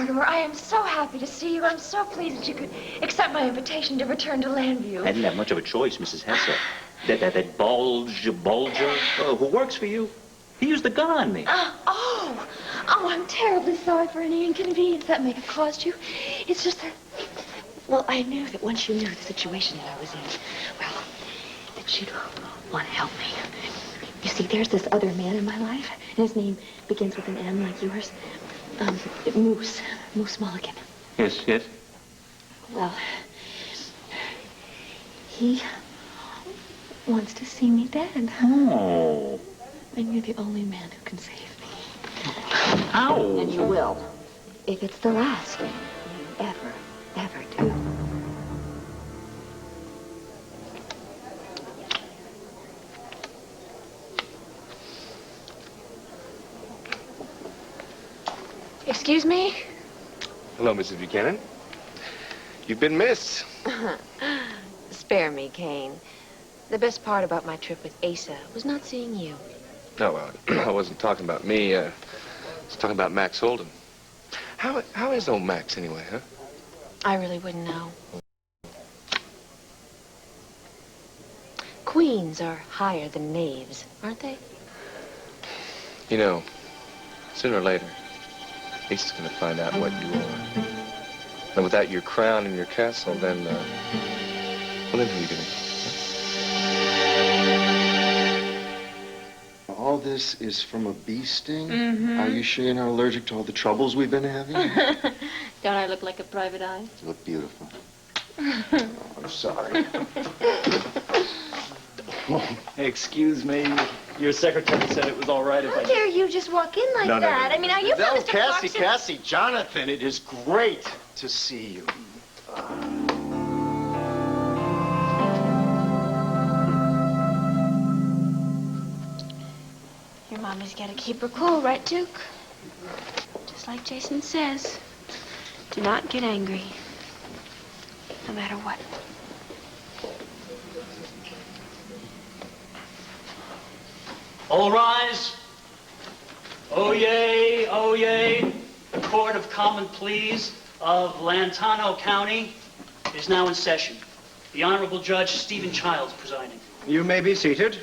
Mortimer, I am so happy to see you. I'm so pleased that you could accept my invitation to return to Landview. I didn't have much of a choice, Mrs. Hensel. That bulger, who works for you, he used the gun on me. Oh, I'm terribly sorry for any inconvenience that may have caused you. It's just that, well, I knew that once you knew the situation that I was in, well, that you'd want to help me. You see, there's this other man in my life, and his name begins with an M like yours. Moose Mulligan. Yes. Well, he wants to see me dead. Oh. And you're the only man who can save me. Ow. And you will, if it's the last thing you ever do. Excuse me? Hello, Mrs. Buchanan. You've been missed. Spare me, Kane. The best part about my trip with Asa was not seeing you. No, I wasn't talking about me. I was talking about Max Holden. How is old Max anyway, huh? I really wouldn't know. Queens are higher than knaves, aren't they? You know, sooner or later, Asa's gonna find out what you are. And without your crown and your castle, then, well, then who are you gonna be? All this is from a bee sting? Mm-hmm. Are you sure you're not allergic to all the troubles we've been having? Don't I look like a private eye? You look beautiful. Oh, I'm sorry. Excuse me. Your secretary said it was all right if How dare you just walk in like that? I mean, are you from Mr. Clarkson? Cassie, Jonathan, it is great to see you. Your mommy's got to keep her cool, right, Duke? Just like Jason says. Do not get angry. No matter what. All rise. Oyez. The Court of Common Pleas of Lantano County is now in session. The Honorable Judge Stephen Childs presiding. You may be seated.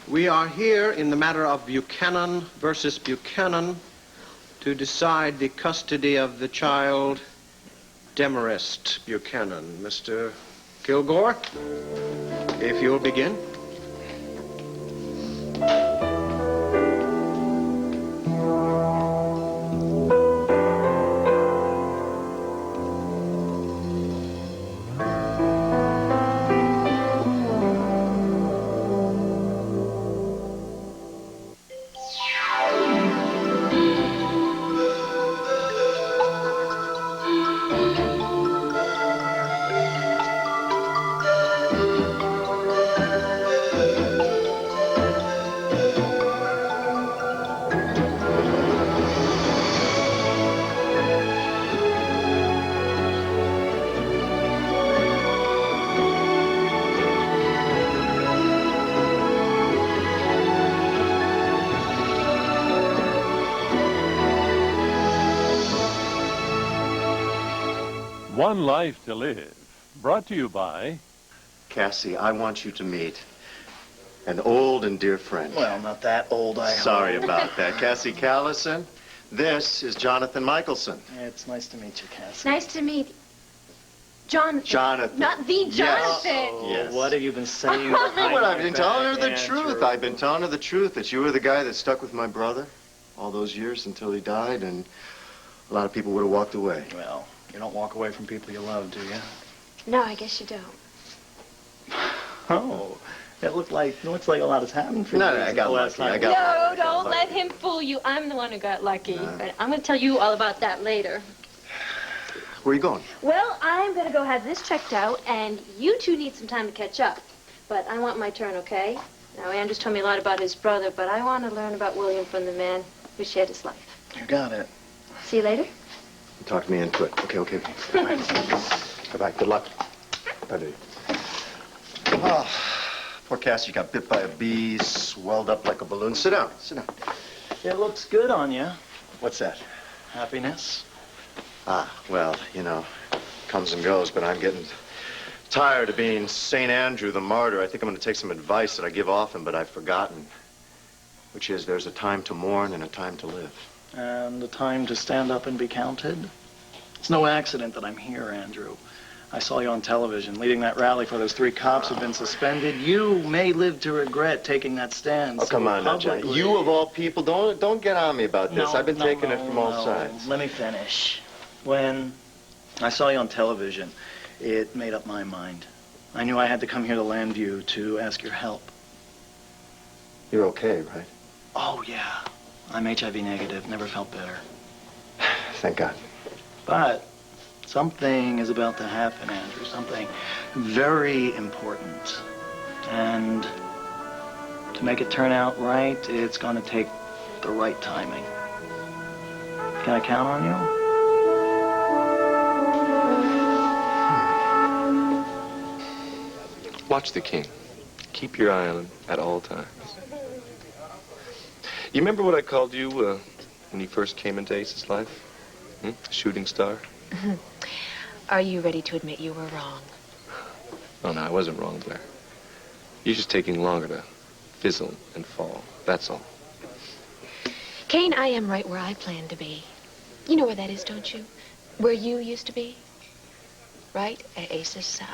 We are here in the matter of Buchanan versus Buchanan to decide the custody of the child Demarest Buchanan. Mr. Kilgore, if you'll begin. One Life to Live, brought to you by... Cassie, I want you to meet an old and dear friend. Well, not that old, I hope. Sorry about that. Cassie Callison, this is Jonathan Michelson. Yeah, it's nice to meet you, Cassie. Nice to meet you. Jonathan. Jonathan. Not the Jonathan. Yes. What have you been saying? Well, I've been telling her the Andrew? truth. I've been telling her the truth, that you were the guy that stuck with my brother all those years until he died, and a lot of people would have walked away. Well, you don't walk away from people you love, do you? No, I guess you don't. Oh, it looks like a lot has happened for you. No, I got lucky. No, don't let him fool you. I'm the one who got lucky. But I'm going to tell you all about that later. Where are you going? Well, I'm going to go have this checked out, and you two need some time to catch up. But I want my turn, okay? Now, Andrew's told me a lot about his brother, but I want to learn about William from the man who shared his life. You got it. See you later. Talk me into it. Okay. Bye-bye. Bye-bye. Good luck. Bye, baby. Oh, poor Cassie got bit by a bee, swelled up like a balloon. Sit down. It looks good on you. What's that? Happiness. Well, you know, comes and goes, but I'm getting tired of being St. Andrew the martyr. I think I'm going to take some advice that I give often, but I've forgotten, which is there's a time to mourn and a time to live. And the time to stand up and be counted. It's no accident that I'm here, Andrew. I saw you on television leading that rally for those 3 cops who've been suspended. You may live to regret taking that stand. Oh, come on now, Johnny. You of all people, don't get on me about this. I've been taking it from all sides. Let me finish. When I saw you on television, it made up my mind. I knew I had to come here to Landview to ask your help. You're okay, right? Oh, yeah. I'm HIV negative. Never felt better. Thank God. But something is about to happen, Andrew. Something very important. And to make it turn out right, it's going to take the right timing. Can I count on you? Watch the king. Keep your eye on him at all times. You remember what I called you when you first came into Ace's life? Shooting star? Are you ready to admit you were wrong? Oh, no, I wasn't wrong, Blair. You're just taking longer to fizzle and fall. That's all. Kane, I am right where I plan to be. You know where that is, don't you? Where you used to be. Right at Ace's side.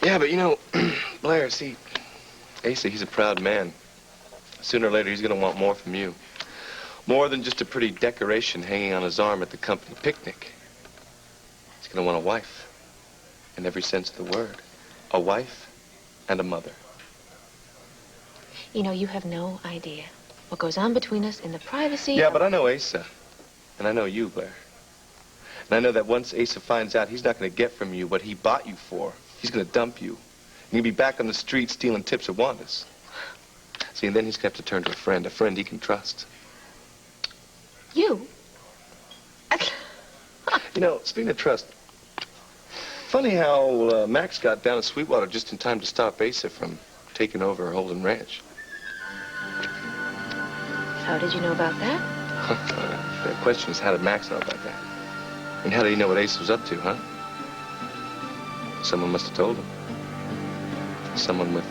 Yeah, but you know, Blair, see, Asa, he's a proud man. Sooner or later, he's going to want more from you. More than just a pretty decoration hanging on his arm at the company picnic. He's going to want a wife, in every sense of the word. A wife and a mother. You know, you have no idea what goes on between us in the privacy Yeah, of... but I know Asa, and I know you, Blair. And I know that once Asa finds out, he's not going to get from you what he bought you for. He's going to dump you. And you'll be back on the street stealing tips at Wanda's. See, and then he's going to have to turn to a friend he can trust. You? You know, speaking of trust, funny how Max got down in Sweetwater just in time to stop Asa from taking over Holden Ranch. How did you know about that? The question is, how did Max know about that? And how did he know what Asa was up to, huh? Someone must have told him. Someone with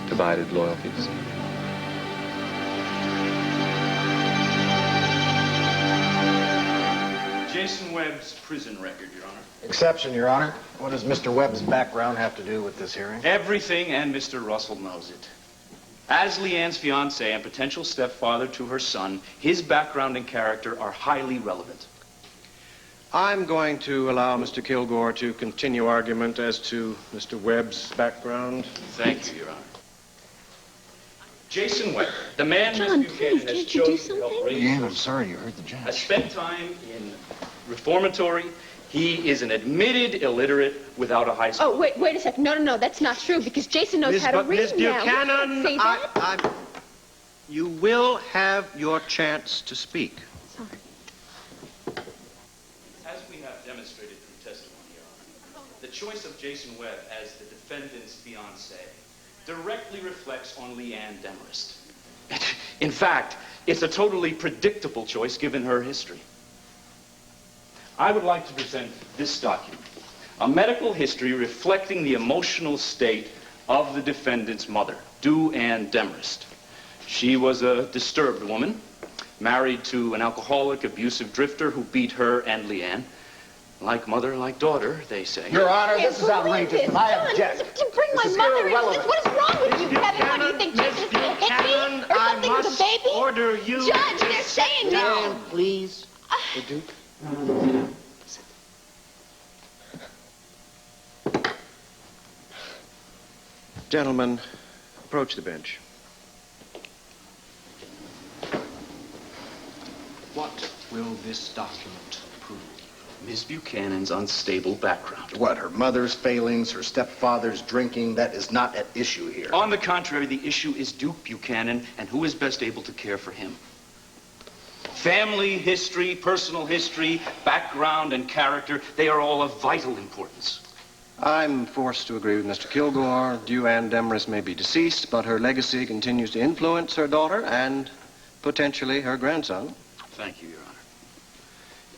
divided loyalties. Jason Webb's prison record, Your Honor. Exception, Your Honor. What does Mr. Webb's background have to do with this hearing? Everything, and Mr. Russell knows it. As Leanne's fiancé and potential stepfather to her son, his background and character are highly relevant. I'm going to allow Mr. Kilgore to continue argument as to Mr. Webb's background. Thank you, Your Honor. Jason Webb, the man John, Miss Buchanan please, has can't you do chosen to help something? raise Leanne, I'm her sorry you heard the judge. has spent time in reformatory. He is an admitted illiterate without a high school. Oh, wait a second. No, that's not true, because Jason knows how to read Miss now. Buchanan, Say that? you will have your chance to speak. Sorry. As we have demonstrated through testimony, Your Honor, the choice of Jason Webb as the defendant's fiancé directly reflects on Leanne Demarest. In fact, it's a totally predictable choice given her history. I would like to present this document, a medical history reflecting the emotional state of the defendant's mother, Ann Demarest. She was a disturbed woman, married to an alcoholic, abusive drifter who beat her and Leanne. Like mother, like daughter, they say. Your Honor, this is outrageous, and I object. To bring my This is mother irrelevant. into this? What is wrong with you, Kevin? What do you think, Jason's going to hit me? Or something with a baby? Order you. Judge, they're saying no. Please. The Duke. Gentlemen, approach the bench. What will this document prove? Miss Buchanan's unstable background. What, her mother's failings, her stepfather's drinking, that is not at issue here. On the contrary, the issue is Duke Buchanan and who is best able to care for him. Family history, personal history, background, and character, they are all of vital importance. I'm forced to agree with Mr. Kilgore. Ann Demarest may be deceased, but her legacy continues to influence her daughter and potentially her grandson. Thank you, Your Honor.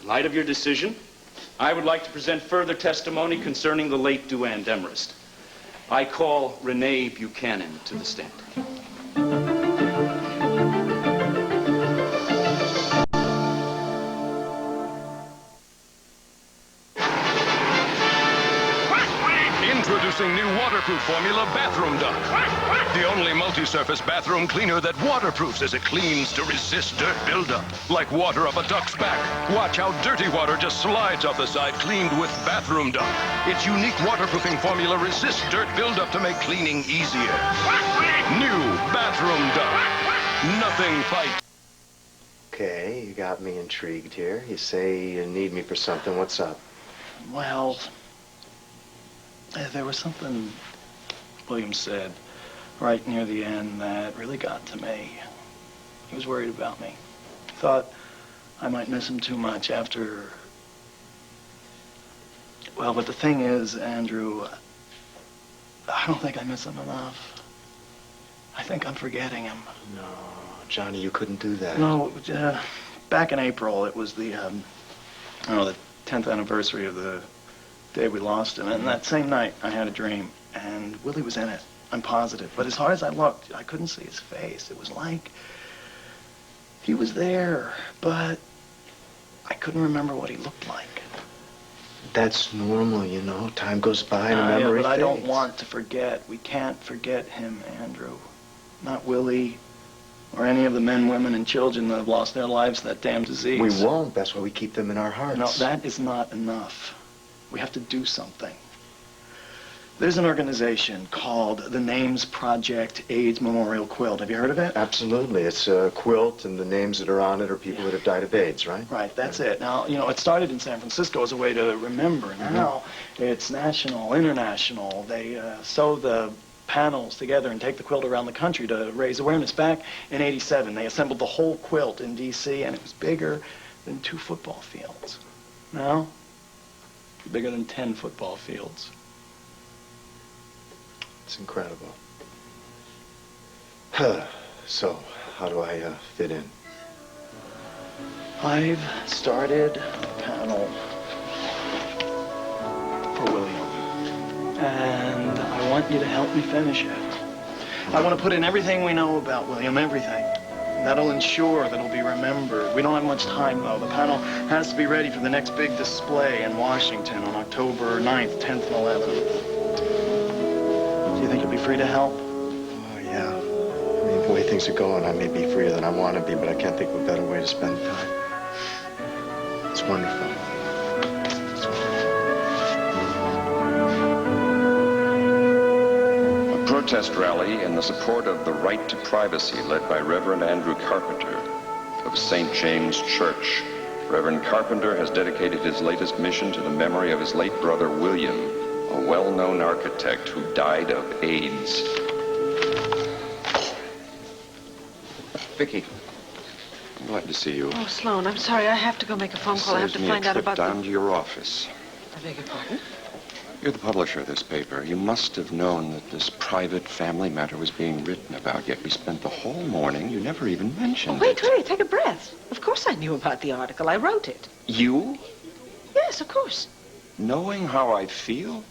In light of your decision, I would like to present further testimony concerning the late Ann Demarest. I call Renee Buchanan to the stand. Introducing new waterproof formula bathroom duck. The only multi-surface bathroom cleaner that waterproofs as it cleans to resist dirt buildup. Like water up a duck's back. Watch how dirty water just slides off the side, cleaned with bathroom duck. Its unique waterproofing formula resists dirt buildup to make cleaning easier. New bathroom duck. Nothing fights. Okay, you got me intrigued here. You say you need me for something. What's up? Well, there was something William said right near the end that really got to me. He was worried about me. Thought I might miss him too much after... Well, but the thing is, Andrew, I don't think I miss him enough. I think I'm forgetting him. No, Johnny, you couldn't do that. No, back in April, it was the 10th anniversary of the day we lost him. And that same night, I had a dream, and Willie was in it. I'm positive. But as hard as I looked, I couldn't see his face. It was like he was there, but I couldn't remember what he looked like. That's normal, you know. Time goes by and memory but fades. I don't want to forget. We can't forget him, Andrew. Not Willie, or any of the men, women, and children that have lost their lives to that damn disease. We won't. That's why we keep them in our hearts. No, that is not enough. We have to do something. There's an organization called the Names Project AIDS Memorial Quilt. Have you heard of it? Absolutely. It's a quilt, and the names that are on it are people that have died of AIDS, right? Right, that's it. Now, you know, it started in San Francisco as a way to remember. Now, it's national, international. They sew the panels together and take the quilt around the country to raise awareness. Back in '87, they assembled the whole quilt in D.C., and it was bigger than 2 football fields. Now, it's bigger than 10 football fields. It's incredible. So, how do I fit in? I've started a panel for William, and I want you to help me finish it. I want to put in everything we know about William, everything. That'll ensure that he'll be remembered. We don't have much time, though. The panel has to be ready for the next big display in Washington on October 9th, 10th, and 11th. Do you think you'll be free to help? Oh, yeah. I mean, the way things are going, I may be freer than I want to be, but I can't think of a better way to spend the time. It's wonderful. A protest rally in the support of the right to privacy led by Reverend Andrew Carpenter of St. James Church. Reverend Carpenter has dedicated his latest mission to the memory of his late brother William, a well-known architect who died of AIDS. Vicky, I'm glad to see you. Oh, Sloan, I'm sorry. I have to go make a phone call. I have to find out about down to your office. I beg your pardon? You're the publisher of this paper. You must have known that this private family matter was being written about, yet we spent the whole morning. You never even mentioned Wait, take a breath. Of course I knew about the article. I wrote it. You? Yes, of course. Knowing how I feel?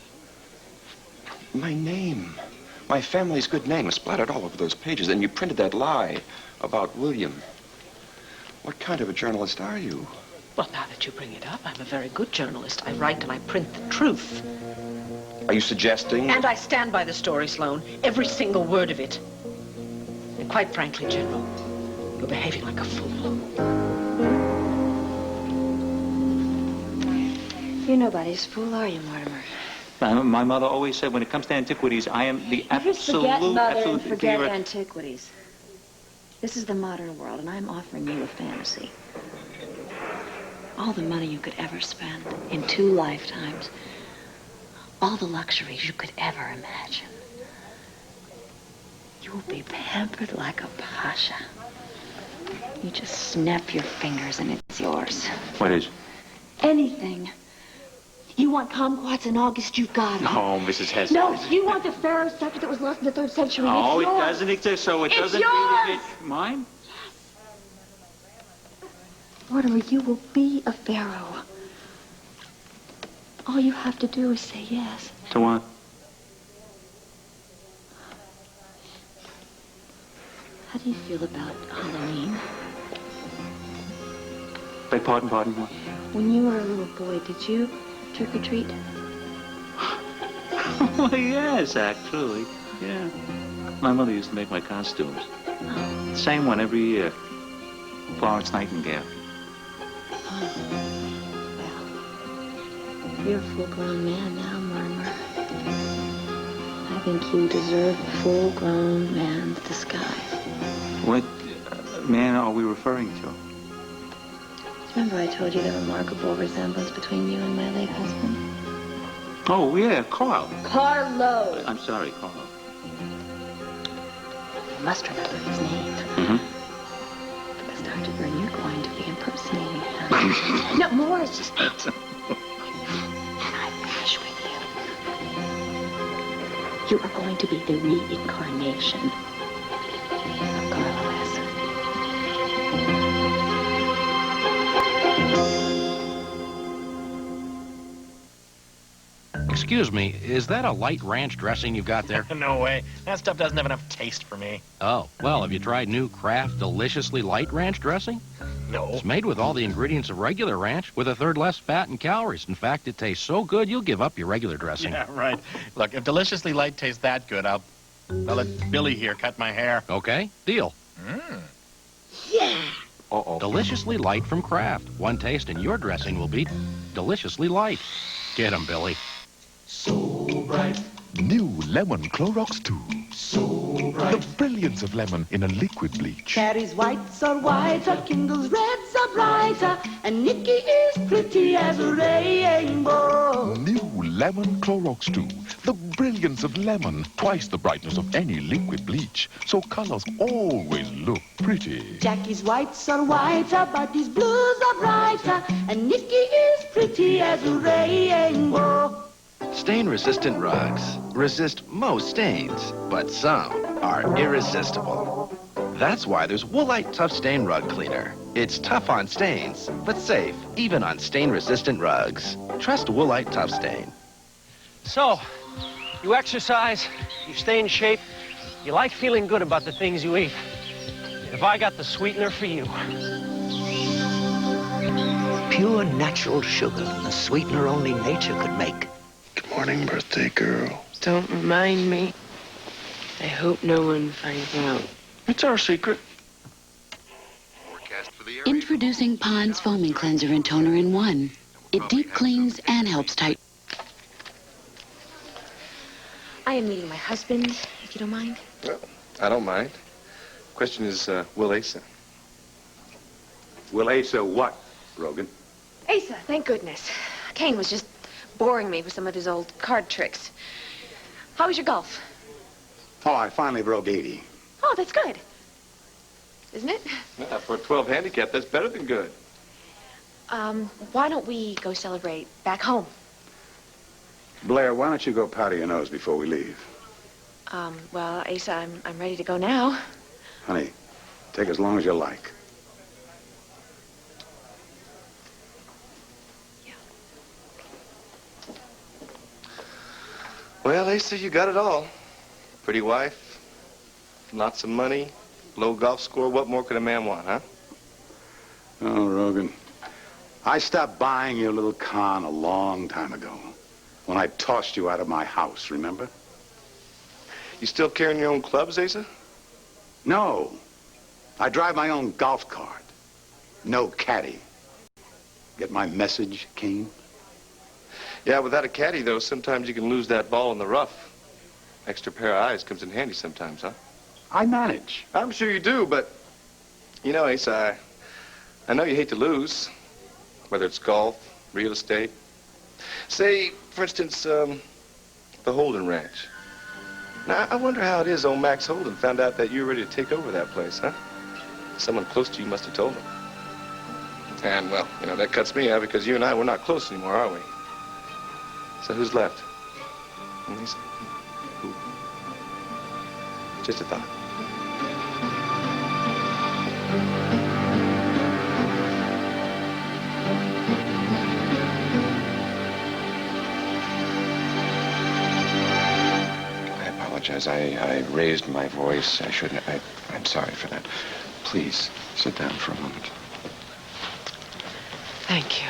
My name. My family's good name is splattered all over those pages, and you printed that lie about William. What kind of a journalist are you? Well, now that you bring it up, I'm a very good journalist. I write and I print the truth. Are you suggesting? And I stand by the story, Sloan. Every single word of it. And quite frankly, General, you're behaving like a fool. You're nobody's fool, are you, Mortimer? My mother always said, when it comes to antiquities, I am the absolute... Forget Mother and absolute forget theorist. antiquities. This is the modern world, and I'm offering you a fantasy. All the money you could ever spend in 2 lifetimes. All the luxuries you could ever imagine. You will be pampered like a pasha. You just snap your fingers and it's yours. What is? Anything. You want kumquats in August, you've got them. No, Mrs. Hess. No, you want the pharaoh scepter that was lost in the 3rd century. Oh, it's it yours. doesn't exist, so it It's doesn't yours. really fit mine. Mortimer, you will be a pharaoh. All you have to do is say yes. To what? How do you feel about Halloween? Beg pardon, what? When you were a little boy, did you trick or treat? Oh, yes, actually. Yeah. My mother used to make my costumes. Same one every year. Florence Nightingale. You're a full-grown man now, Mortimer. I think you deserve a full-grown man's disguise. What man are we referring to? Remember I told you the remarkable resemblance between you and my late husband? Oh, yeah, Carl. Carlo. I'm sorry, Carl. You must remember his name. Mm-hmm. Because Dr. Byrne, you're going to be impersonating him. No, more is just it. And I wish with you. You are going to be the reincarnation of Carlo S. Excuse me, is that a light ranch dressing you've got there? No way. That stuff doesn't have enough taste for me. Oh, well, have you tried new Kraft Deliciously Light Ranch dressing? No. It's made with all the ingredients of regular ranch with a third less fat and calories. In fact, it tastes so good you'll give up your regular dressing. Yeah, right. Look, if Deliciously Light tastes that good, I'll let Billy here cut my hair. Okay, deal. Yeah. Uh-oh. Deliciously Light from Kraft. One taste and your dressing will be deliciously light. Get 'em, Billy. So bright. New Lemon Clorox 2. So bright. The brilliance of lemon in a liquid bleach. Carrie's whites are whiter, Kindle's reds are brighter, and Nikki is pretty as a rainbow. New Lemon Clorox 2. The brilliance of lemon. Twice the brightness of any liquid bleach. So colors always look pretty. Jackie's whites are whiter, Buddy's blues are brighter, and Nikki is pretty as a rainbow. Stain-resistant rugs resist most stains, but some are irresistible. That's why there's Woolite Tough Stain Rug Cleaner. It's tough on stains, but safe even on stain-resistant rugs. Trust Woolite Tough Stain. So, you exercise, you stay in shape, you like feeling good about the things you eat. Have I got the sweetener for you? Pure natural sugar, a sweetener only nature could make. Good morning, birthday girl. Don't remind me. I hope no one finds out. It's our secret. Introducing Pond's Foaming Cleanser and Toner in one. It deep cleans and helps tighten. I am meeting my husband, if you don't mind. Well, I don't mind. Question is, will Asa? Will Asa what, Rogan? Asa, thank goodness. Kane was just boring me with some of his old card tricks. How was your golf? Oh, I finally broke 80. Oh, that's good. Isn't it? Yeah, for a 12 handicap, that's better than good. Why don't we go celebrate back home? Blair, why don't you go powder your nose before we leave? Well, Asa, I'm ready to go now. Honey, take as long as you like. Well, Asa, you got it all. Pretty wife, lots of money, low golf score. What more could a man want, huh? Oh, Rogan, I stopped buying your little con a long time ago. When I tossed you out of my house, remember? You still carrying your own clubs, Asa? No. I drive my own golf cart. No caddy. Get my message, Kane? Yeah, without a caddy, though, sometimes you can lose that ball in the rough. Extra pair of eyes comes in handy sometimes, huh? I manage. I'm sure you do, but, you know, Asa, I know you hate to lose, whether it's golf, real estate. Say, for instance, the Holden Ranch. Now, I wonder how it is old Max Holden found out that you were ready to take over that place, huh? Someone close to you must have told him. And, well, you know, that cuts me out because you and I, we're not close anymore, are we? So who's left? Lisa? Who? Just a thought. I apologize. I raised my voice. I shouldn't. I'm sorry for that. Please, sit down for a moment. Thank you.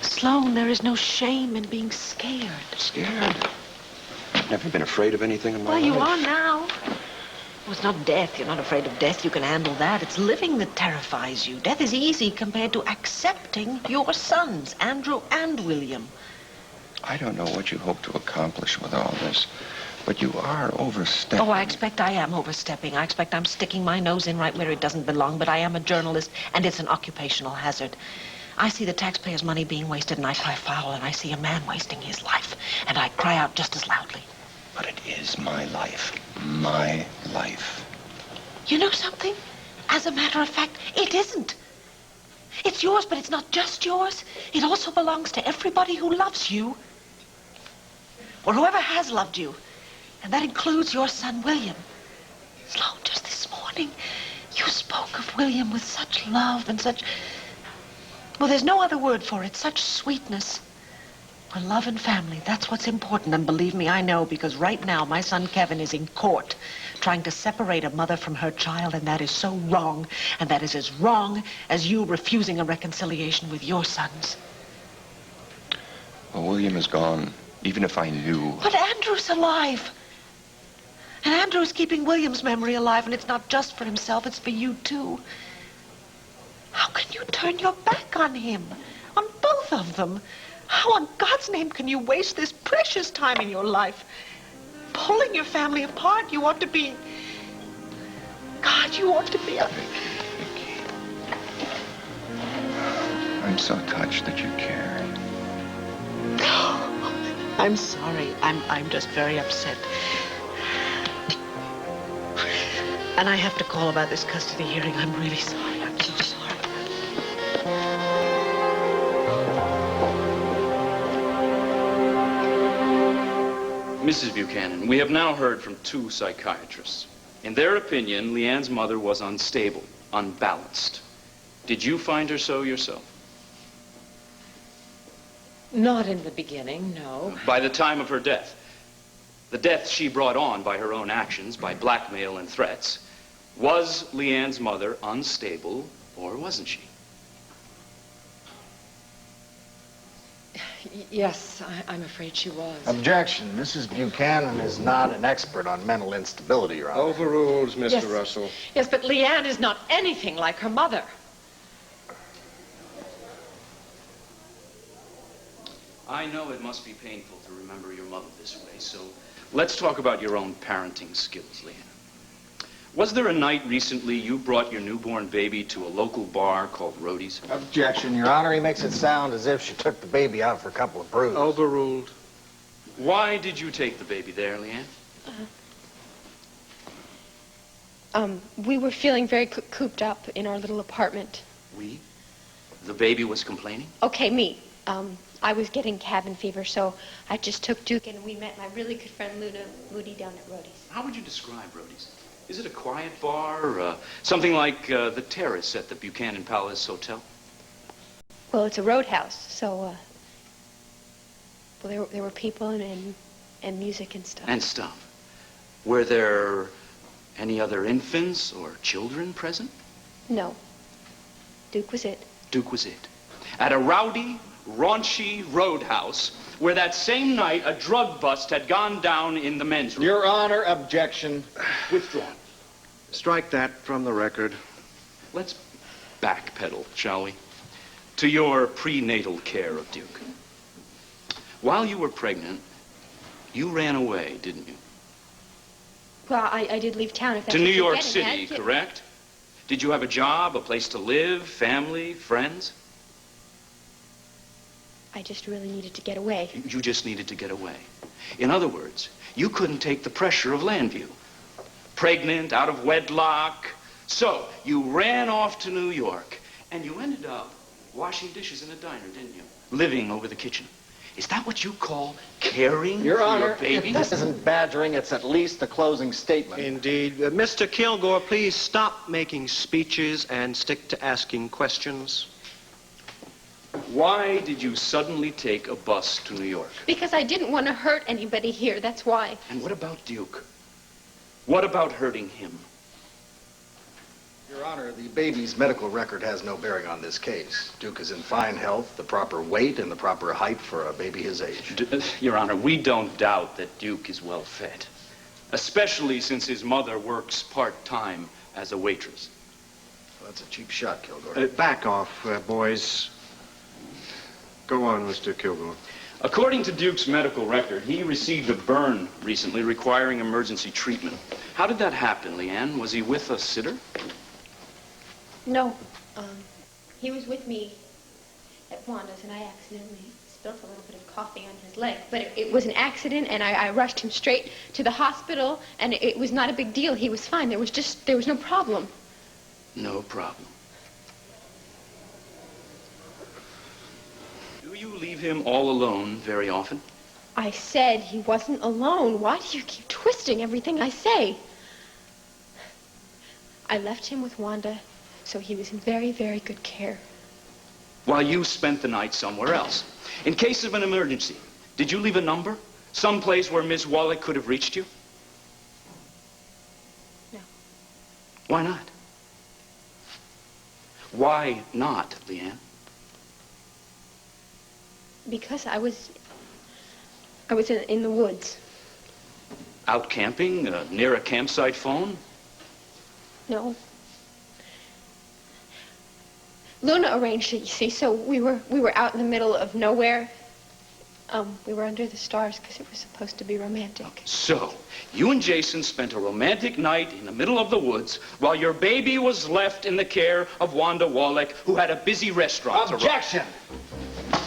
Sloan, there is no shame in being scared. Scared? I've never been afraid of anything in my Well, life. you are now. Well, it's not death. You're not afraid of death. You can handle that. It's living that terrifies you. Death is easy compared to accepting your sons, Andrew and William. I don't know what you hope to accomplish with all this, but you are overstepping. Oh, I expect I am overstepping. I expect I'm sticking my nose in right where it doesn't belong, but I am a journalist, and it's an occupational hazard. I see the taxpayers' money being wasted, and I cry foul, and I see a man wasting his life, and I cry out just as loudly. But it is my life. My life. You know something? As a matter of fact, it isn't. It's yours, but it's not just yours. It also belongs to everybody who loves you. Or whoever has loved you. And that includes your son, William. Sloan, just this morning, you spoke of William with such love and such... Well, there's no other word for it. Such sweetness. Well, love and family, that's what's important. And believe me, I know, because right now my son Kevin is in court trying to separate a mother from her child, and that is so wrong. And that is as wrong as you refusing a reconciliation with your sons. Well, William is gone, even if I knew. But Andrew's alive. And Andrew's keeping William's memory alive, and it's not just for himself, it's for you, too. How can you turn your back on him? On both of them? How on God's name can you waste this precious time in your life? Pulling your family apart, you ought to be... God, you ought to be... I'm so touched that you care. I'm sorry. I'm just very upset. And I have to call about this custody hearing. I'm really sorry. I'm so sorry. Mrs. Buchanan, we have now heard from two psychiatrists. In their opinion, Leanne's mother was unstable, unbalanced. Did you find her so yourself? Not in the beginning, no. By the time of her death. The death she brought on by her own actions, by blackmail and threats. Was Leanne's mother unstable, or wasn't she? Yes, I'm afraid she was. Objection. Mrs. Buchanan is not an expert on mental instability, Your Honor. Overruled, Mr. Yes. Russell. Yes, but Leanne is not anything like her mother. I know it must be painful to remember your mother this way, so let's talk about your own parenting skills, Leanne. Was there a night recently you brought your newborn baby to a local bar called Rhodey's? Objection, Your Honor. He makes it sound as if she took the baby out for a couple of brews. Overruled. Why did you take the baby there, Leanne? We were feeling very cooped up in our little apartment. We? The baby was complaining? Okay, me. I was getting cabin fever, so I just took Duke and we met my really good friend Luna Moody down at Rhodey's. How would you describe Rhodey's? Is it a quiet bar, something like the Terrace at the Buchanan Palace Hotel? Well, it's a roadhouse, so, well, there were people and music and stuff. And stuff. Were there any other infants or children present? No. Duke was it. Duke was it. At a rowdy, raunchy roadhouse where that same night a drug bust had gone down in the men's room. Your Honor, objection. Withdrawn. Strike that from the record. Let's backpedal, shall we? To your prenatal care of Duke. While you were pregnant, you ran away, didn't you? Well, I did leave town, if that's To what New you're York getting City, at. correct? Did you have a job, a place to live, family, friends? I just really needed to get away. You just needed to get away. In other words, you couldn't take the pressure of Landview. Pregnant, out of wedlock. So, you ran off to New York, and you ended up washing dishes in a diner, didn't you? Living over the kitchen. Is that what you call caring Your for Honor, your baby? if this isn't badgering, it's at least a closing statement. Indeed. Mr. Kilgore, please stop making speeches and stick to asking questions. Why did you suddenly take a bus to New York? Because I didn't want to hurt anybody here, that's why. And what about Duke? What about hurting him? Your Honor, the baby's medical record has no bearing on this case. Duke is in fine health, the proper weight and the proper height for a baby his age. Your Honor, we don't doubt that Duke is well fed, especially since his mother works part-time as a waitress. Well, that's a cheap shot, Kilgore. Back off, boys. Go on, Mr. Kilgore. According to Duke's medical record, he received a burn recently requiring emergency treatment. How did that happen, Leanne? Was he with a sitter? No. He was with me at Wanda's, and I accidentally spilled a little bit of coffee on his leg. But it was an accident, and I rushed him straight to the hospital, and it was not a big deal. He was fine. There was no problem. No problem. Do you leave him all alone very often? I said he wasn't alone. Why do you keep twisting everything I say? I left him with Wanda, so he was in very, very good care. While you spent the night somewhere else. In case of an emergency, did you leave a number? Some place where Miss Wallach could have reached you? No. Why not? Why not, Leanne? Because I was in the woods. Out camping, near a campsite phone? No. Luna arranged it, you see, so we were out in the middle of nowhere. We were under the stars because it was supposed to be romantic. So, you and Jason spent a romantic night in the middle of the woods while your baby was left in the care of Wanda Wallach, who had a busy restaurant to run. Objection!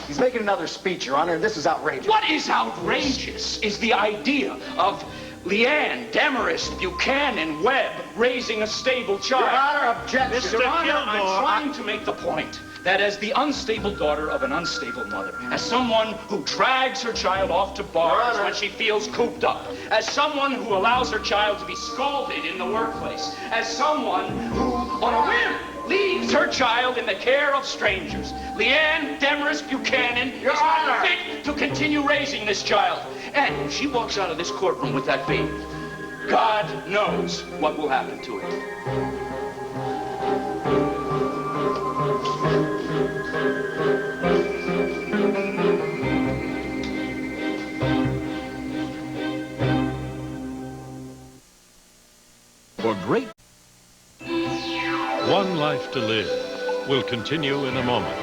He's making another speech, Your Honor, and this is outrageous. What is outrageous is the idea of Leanne, Demarest, Buchanan, Webb raising a stable child. Your Honor, objection. Mr. Honor, I'm trying to make the point that as the unstable daughter of an unstable mother, as someone who drags her child off to bars when she feels cooped up, as someone who allows her child to be scalded in the workplace, as someone who, on a whim, leaves her child in the care of strangers, Leanne Demarest Buchanan is not fit to continue raising this child. And if she walks out of this courtroom with that baby, God knows what will happen to it. For great... One Life to Live will continue in a moment.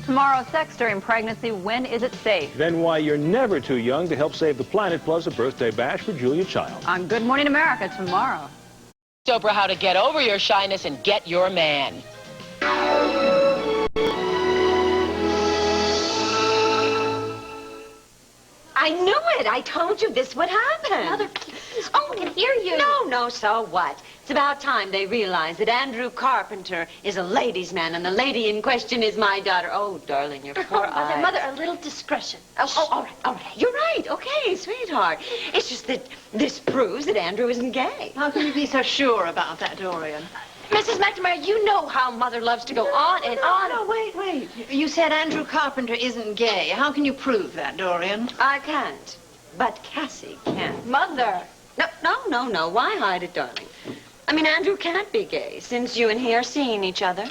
Tomorrow, sex during pregnancy, when is it safe? Then why you're never too young to help save the planet, plus a birthday bash for Julia Child. On Good Morning America tomorrow. Oprah how to get over your shyness and get your man. I knew it. I told you this would happen. Mother, please, I can hear you. No, so what? It's about time they realize that Andrew Carpenter is a ladies' man, and the lady in question is my daughter. Oh, darling, your poor eyes. Mother, a little discretion. Oh, all right. You're right. Okay, sweetheart. It's just that this proves that Andrew isn't gay. How can you be so sure about that, Dorian? Mrs. McNamara, you know how Mother loves to go on and on. No, wait. You said Andrew Carpenter isn't gay. How can you prove that, Dorian? I can't, but Cassie can. Mother. No. Why hide it, darling? I mean, Andrew can't be gay since you and he are seeing each other.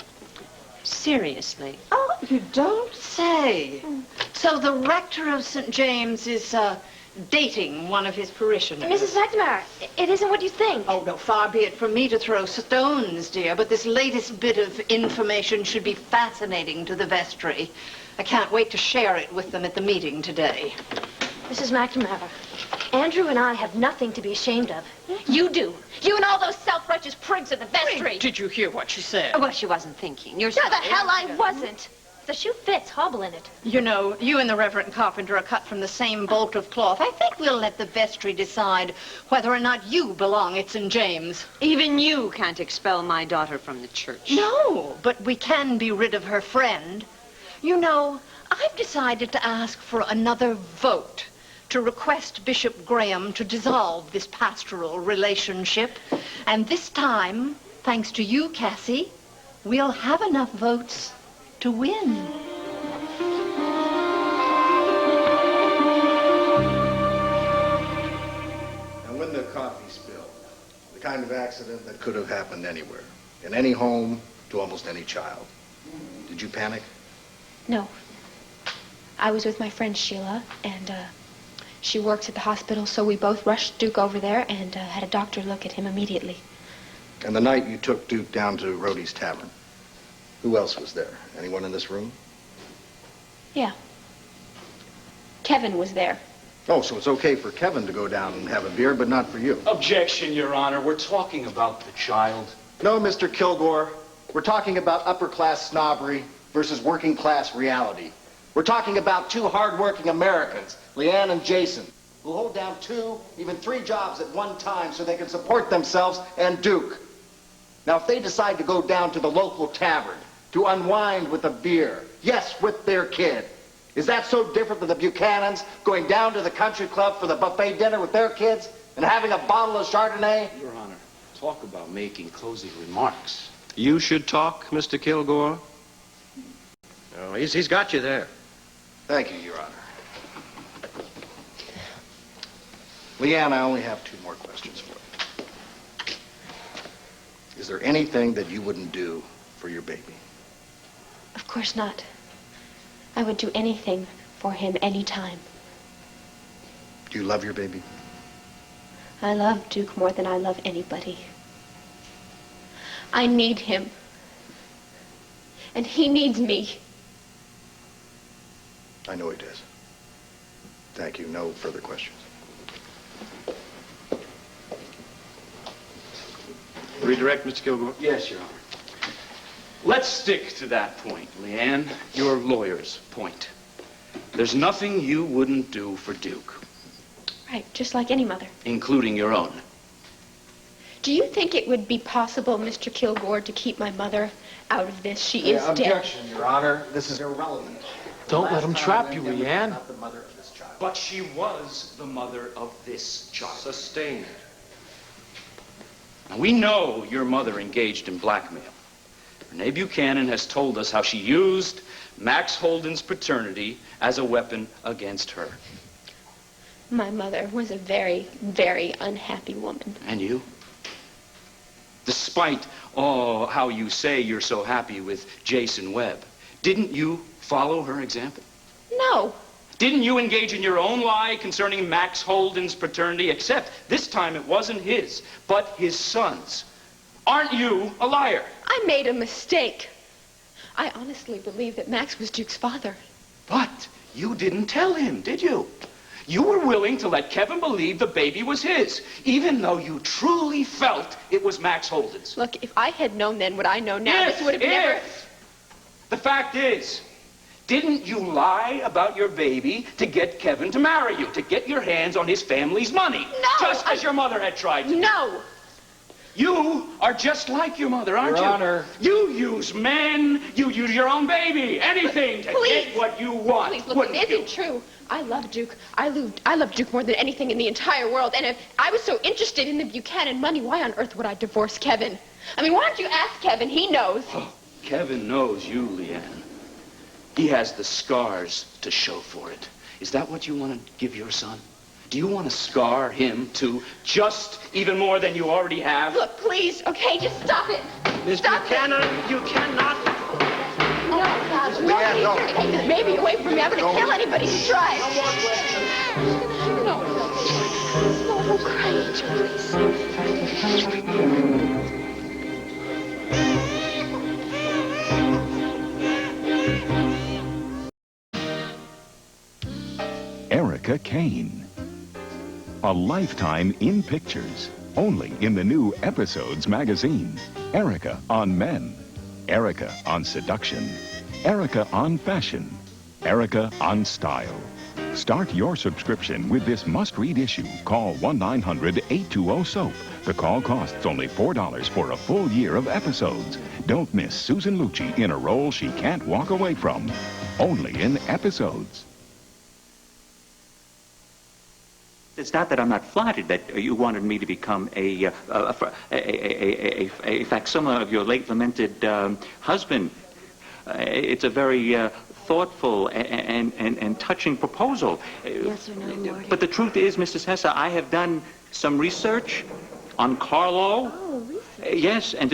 Seriously. Oh, you don't say. So the rector of St. James is, dating one of his parishioners. Mrs. McNamara, it isn't what you think. Oh, no, far be it from me to throw stones, dear, but this latest bit of information should be fascinating to the vestry. I can't wait to share it with them at the meeting today. Mrs. McNamara, Andrew and I have nothing to be ashamed of. You do. You and all those self-righteous prigs at the vestry. Did you hear what she said? Well, she wasn't thinking. You're No, the sorry. hell I wasn't. The shoe fits. Hobble in it. You know, you and the Reverend Carpenter are cut from the same bolt of cloth. I think we'll let the vestry decide whether or not you belong at St. James. Even you can't expel my daughter from the church. No, but we can be rid of her friend. You know, I've decided to ask for another vote to request Bishop Graham to dissolve this pastoral relationship. And this time, thanks to you, Cassie, we'll have enough votes to win. And when the coffee spilled, the kind of accident that could have happened anywhere, in any home, to almost any child, did you panic? No. I was with my friend Sheila, and she works at the hospital, so we both rushed Duke over there and had a doctor look at him immediately. And the night you took Duke down to Rhodey's Tavern, who else was there? Anyone in this room? Yeah. Kevin was there. Oh, so it's okay for Kevin to go down and have a beer, but not for you. Objection, Your Honor. We're talking about the child. No, Mr. Kilgore. We're talking about upper-class snobbery versus working-class reality. We're talking about two hard-working Americans, Leanne and Jason, who hold down 2, even 3 jobs at one time so they can support themselves and Duke. Now, if they decide to go down to the local tavern to unwind with a beer, yes, with their kid, is that so different than the Buchanans going down to the country club for the buffet dinner with their kids and having a bottle of Chardonnay? Your Honor, talk about making closing remarks. You should talk, Mr. Kilgore. Oh, he's got you there. Thank you, Your Honor. Leanne, I only have 2 more questions for you. Is there anything that you wouldn't do for your baby? Of course not. I would do anything for him anytime. Do you love your baby? I love Duke more than I love anybody. I need him. And he needs me. I know he does. Thank you. No further questions. Redirect, Mr. Kilgore? Yes, Your Honor. Let's stick to that point, Leanne, your lawyer's point. There's nothing you wouldn't do for Duke. Right, just like any mother. Including your own. Do you think it would be possible, Mr. Kilgore, to keep my mother out of this? She is dead. Objection, Your Honor. This is irrelevant. Don't let him trap you, Leanne. Not the mother of this child. But she was the mother of this child. Sustained. Now, we know your mother engaged in blackmail. Renee Buchanan has told us how she used Max Holden's paternity as a weapon against her. My mother was a very, very unhappy woman. And you? Despite, how you say you're so happy with Jason Webb, didn't you follow her example? No. Didn't you engage in your own lie concerning Max Holden's paternity, except this time it wasn't his, but his son's? Aren't you a liar? I made a mistake. I honestly believe that Max was Duke's father. But you didn't tell him, did you? You were willing to let Kevin believe the baby was his, even though you truly felt it was Max Holden's. Look, if I had known then what I know now, this would have never... The fact is, didn't you lie about your baby to get Kevin to marry you, to get your hands on his family's money? No! Just as your mother had tried to. No! You are just like your mother, aren't you? Your Honor. You use men, you use your own baby, anything to get what you want. Please, look, it isn't true. I love Duke. I love Duke more than anything in the entire world. And if I was so interested in the Buchanan money, why on earth would I divorce Kevin? I mean, why don't you ask Kevin? He knows. Oh, Kevin knows you, Leanne. He has the scars to show for it. Is that what you want to give your son? Do you want to scar him, too, just even more than you already have? Look, please, okay, just stop it. Miss Buchanan, you cannot. No, God, no, Leanne, no. Take this baby away from me. I'm going to kill anybody who tries. No, no, crying, Erica Kane. A lifetime in pictures. Only in the new Episodes magazine. Erica on men. Erica on seduction. Erica on fashion. Erica on style. Start your subscription with this must-read issue. Call 1-900-820-SOAP. The call costs only $4 for a full year of episodes. Don't miss Susan Lucci in a role she can't walk away from. only in Episodes. It's not that I'm not flattered that you wanted me to become a facsimile of your late lamented husband. It's a very thoughtful and touching proposal. Yes or no, Morty? But the truth is, Mrs. Hesse, I have done some research on Carlo. Oh, research? Yes, and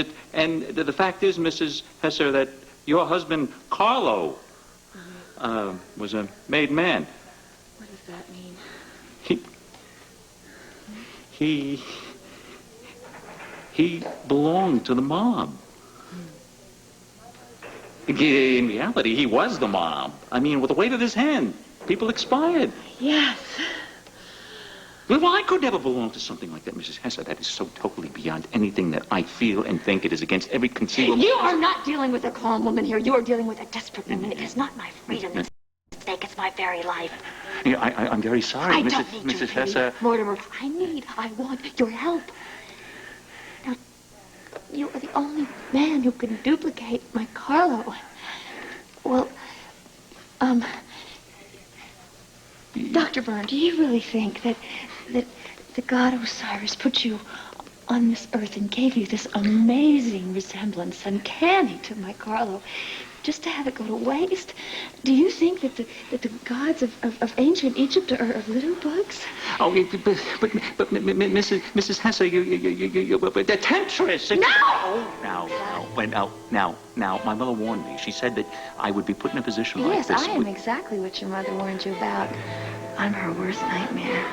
the fact is, Mrs. Hesse, that your husband, Carlo, was a made man. What does that mean? He belonged to the mob. In reality, he was the mob. I mean, with the weight of his hand, people expired. Yes. Well, I could never belong to something like that, Mrs. Hesse. That is so totally beyond anything that I feel and think. It is against every conceivable... You are not dealing with a calm woman here. You are dealing with a desperate woman. It is not my freedom that's at stake. It's my very life. Yeah, I'm very sorry, I Mrs. don't need Mrs. your Hesse. pity, Mortimer. I want your help. Now, you are the only man who can duplicate my Carlo. Well, Dr. Byrne, do you really think that the god Osiris put you on this earth and gave you this amazing resemblance, uncanny to my Carlo, just to have it go to waste? Do you think that the gods of ancient Egypt are little bugs? Oh, but Mrs. Hesse, you the temptress. Now, my mother warned me. She said that I would be put in a position like Yes, this. I am exactly what your mother warned you about. I'm her worst nightmare.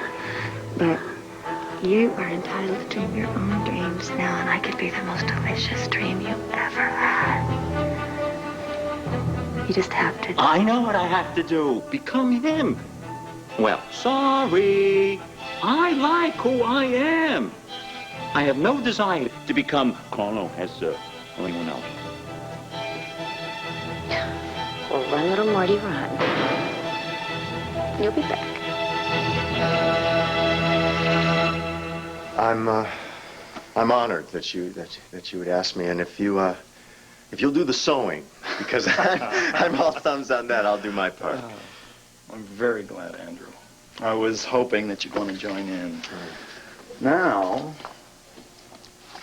But you are entitled to dream your own dreams now, and I could be the most delicious dream you ever had. You just have to... I know what I have to do. Become him. Well, sorry. I like who I am. I have no desire to become Carlo as anyone else. Well, run, little Morty, run. You'll be back. I'm honored that you would ask me, and if you'll do the sewing, because I'm all thumbs on that, I'll do my part. I'm very glad, Andrew. I was hoping that you'd want to join in. Now,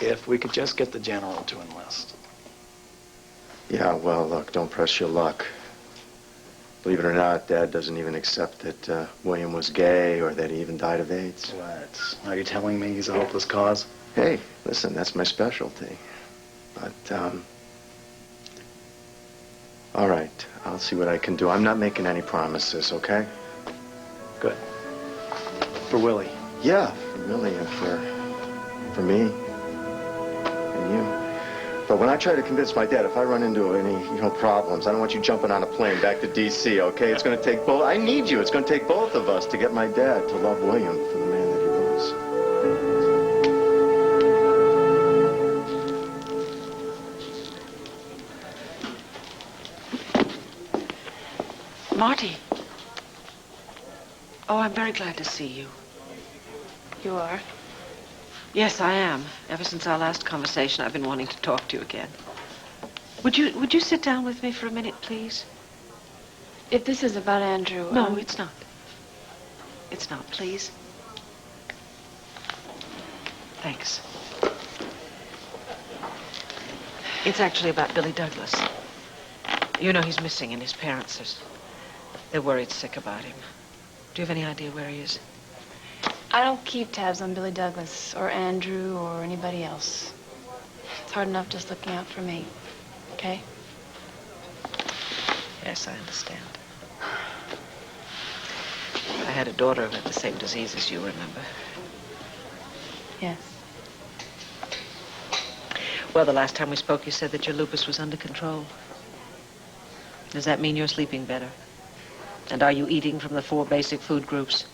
if we could just get the general to enlist. Yeah, well, look, don't press your luck. Believe it or not, Dad doesn't even accept that William was gay or that he even died of AIDS. What? Are you telling me he's a hopeless cause? Hey, listen, that's my specialty. But, all right, I'll see what I can do. I'm not making any promises, okay? Good. For Willie. Yeah, for Willie and for me and you. But when I try to convince my dad, if I run into any, problems, I don't want you jumping on a plane back to D.C., okay? It's going to take both. I need you. It's going to take both of us to get my dad to love William for the man that he was. Marty. Oh, I'm very glad to see you. You are? Yes, I am. Ever since our last conversation, I've been wanting to talk to you again. Would you sit down with me for a minute, please? If this is about Andrew... No, it's not. It's not, please. Thanks. It's actually about Billy Douglas. You know he's missing, and his parents they're worried sick about him. Do you have any idea where he is? I don't keep tabs on Billy Douglas or Andrew or anybody else. It's hard enough just looking out for me. Okay? Yes, I understand. I had a daughter who had the same disease as you, remember? Yes. Well, the last time we spoke, you said that your lupus was under control. Does that mean you're sleeping better? And are you eating from the 4 basic food groups?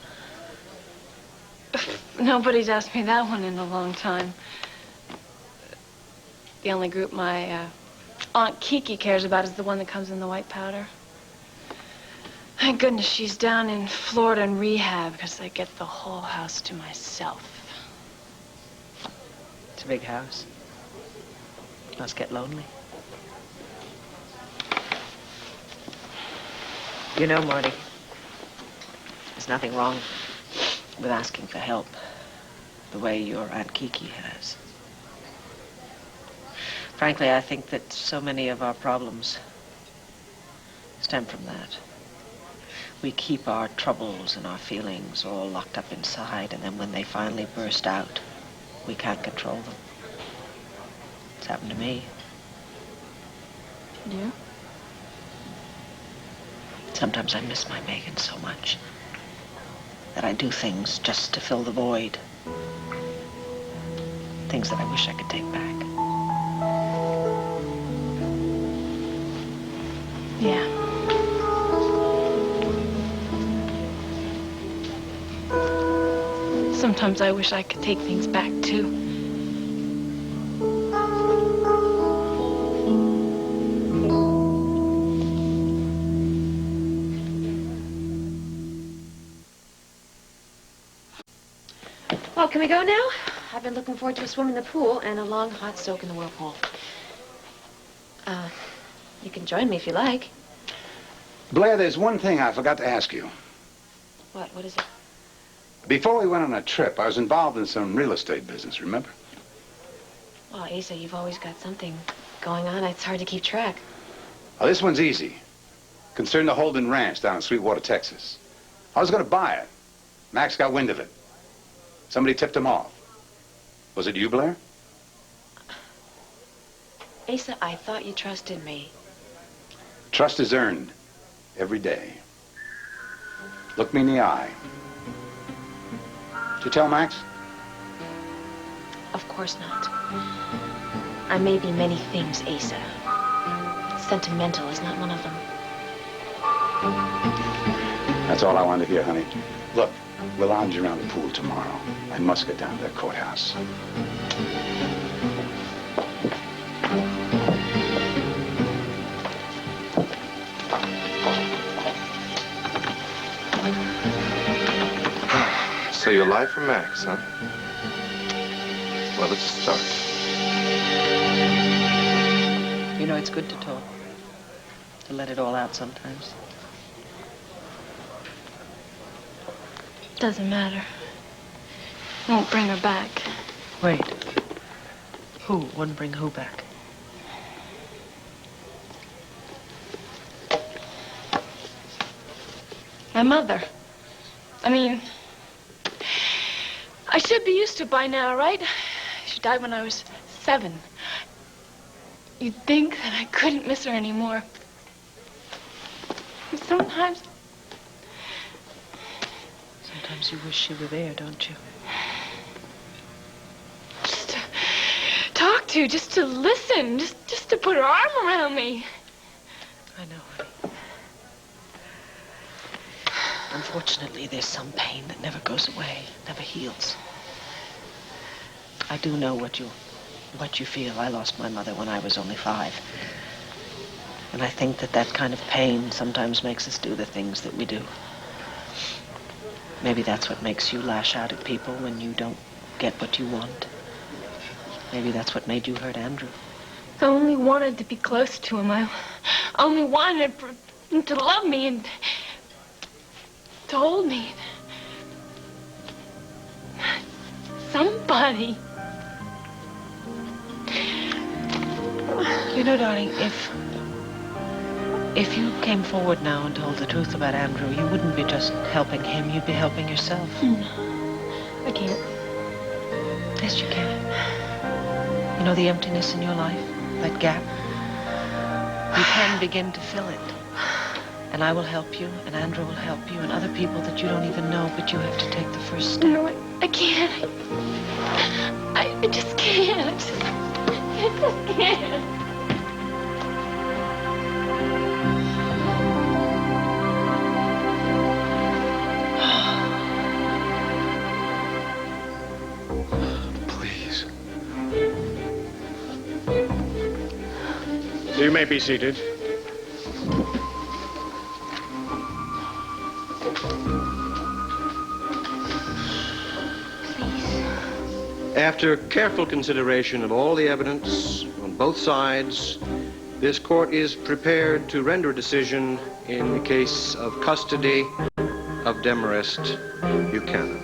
Nobody's asked me that one in a long time. The only group my Aunt Kiki cares about is the one that comes in the white powder. Thank goodness she's down in Florida in rehab because I get the whole house to myself. It's a big house. Must get lonely. You know, Marty, there's nothing wrong with asking for help the way your Aunt Kiki has. Frankly, I think that so many of our problems stem from that. We keep our troubles and our feelings all locked up inside, and then when they finally burst out, we can't control them. It's happened to me. Yeah? Sometimes I miss my Megan so much that I do things just to fill the void. Things that I wish I could take back. Yeah. Sometimes I wish I could take things back, too. Well, can we go now? I've been looking forward to a swim in the pool and a long hot soak in the whirlpool. You can join me if you like. Blair, there's one thing I forgot to ask you. What? What is it? Before we went on a trip, I was involved in some real estate business, remember? Well, Asa, you've always got something going on. It's hard to keep track. Oh, this one's easy. Concerned the Holden Ranch down in Sweetwater, Texas. I was going to buy it. Max got wind of it. Somebody tipped him off. Was it you, Blair? Asa, I thought you trusted me. Trust is earned every day. Look me in the eye. Did you tell Max? Of course not. I may be many things, Asa. Sentimental is not one of them. That's all I wanted to hear, honey. Look, we'll lounge around the pool tomorrow. I must get down to that courthouse. So you lie for Max, huh? Well, let's start. You know, it's good to talk. To let it all out sometimes. Doesn't matter. Won't bring her back. Wait. Who? Wouldn't bring who back? My mother. I mean, I should be used to it by now, right? She died when I was 7. You'd think that I couldn't miss her anymore. But sometimes you wish she were there, don't you? just to talk to, just to listen, just to put her arm around me. I know, honey. Unfortunately, there's some pain that never goes away, never heals. I do know what you feel. I lost my mother when I was only 5. And I think that kind of pain sometimes makes us do the things that we do. Maybe that's what makes you lash out at people when you don't get what you want. Maybe that's what made you hurt Andrew. I only wanted to be close to him. I only wanted for him to love me and to hold me. Somebody. You know, darling, if you came forward now and told the truth about Andrew, you wouldn't be just helping him, you'd be helping yourself. I can't. Yes, you can. You know the emptiness in your life, that gap? You can begin to fill it. And I will help you, and Andrew will help you, and other people that you don't even know, but you have to take the first step. No, I can't. I just can't. I just can't. You may be seated. After careful consideration of all the evidence on both sides, This court is prepared to render a decision in the case of custody of Demarest Buchanan.